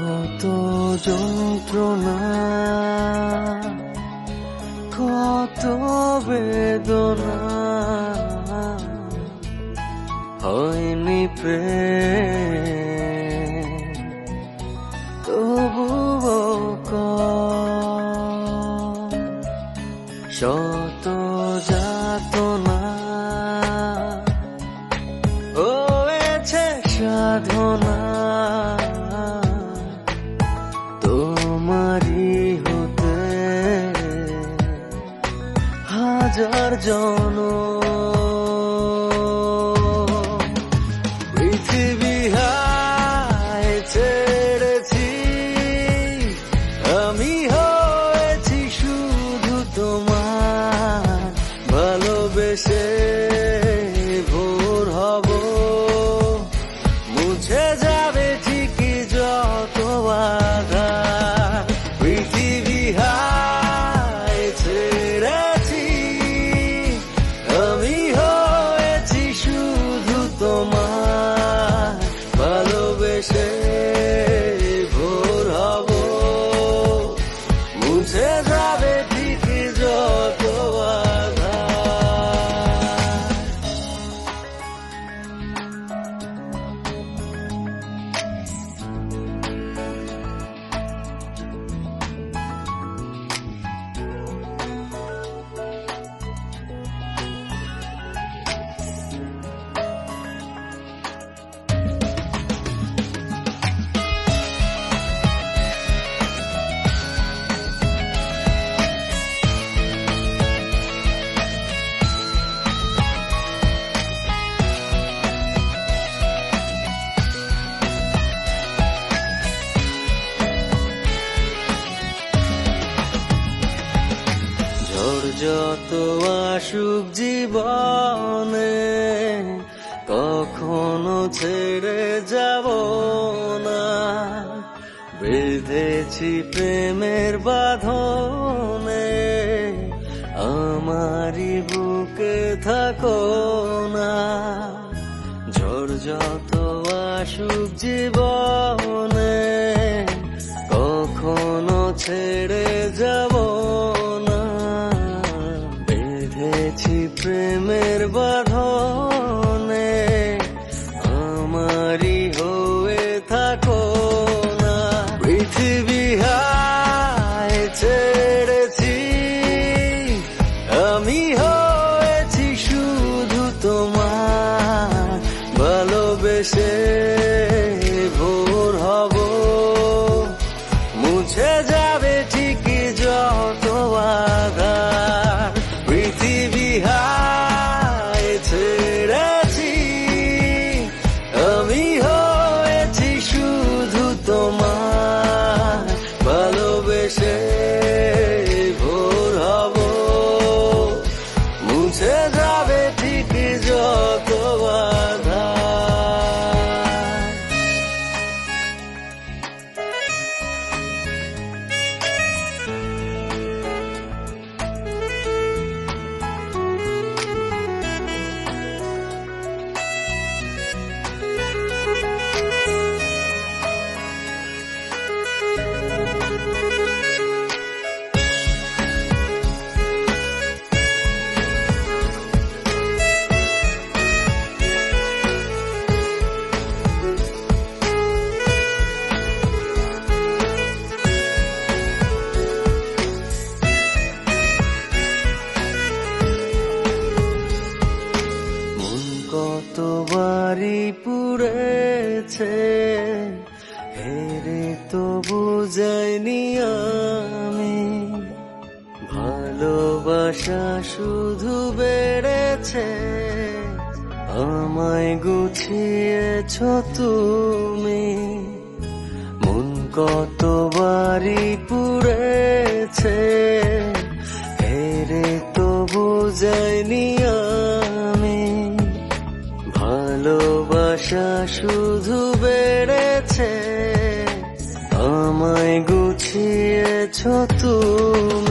কত যন্ত্রণা, কত বেদনা, হয়নি প্রেম তবুও শত যাতনা হয়েছে সাধনা তোমারি হতে হাজার জনম। পৃথিবী হায় ছেড়েছি, আমি হয়েছি শুধু তোমার ভালোবেসে। ভোর হব মুছে যাবে ঠিকই যত বাধা। পৃথিবী হায় ছেড়েছি, আমি হয়েছি শুধু তোমার ভালোবেসে। ভোর হব মুছে যাবে ঠিকই যত বাধা। যত আসুক জীবনে কখনো ছেড়ে যাব না। বেঁধেছি প্রেমের বাঁধনে, আমারই বুকে থাকো না। ঝড় যত আসুক জীবনে কখনো ছেড়ে যাব না। বেঁধেছি প্রেমের বাঁধনে, আমারই হয়ে থাকো না। পৃথিবী হায় ছেড়েছি, আমি হয়েছি শুধু তোমার ভালোবেসে। ভোর হব মুছে যাবে ঠিকই যত বাধা। পৃথিবী হায় ছেড়েছি, আমি হয়েছি শুধু তোমার ভালোবেসে। ভোর হব মুছে যাবে ঠিকই যত বাধা। কতবারই পুড়েছে হেরে তো বুঝাইনি আমি। ভালোবাসা শুধু বেড়েছে, আমায় গুছিয়েছ তুমি। মন কতবারই পুড়েছে হেরে তো বুঝাইনি আমি। ভালোবাসা শুধু বেড়েছে, আমায় গুছিয়েছ তুমি।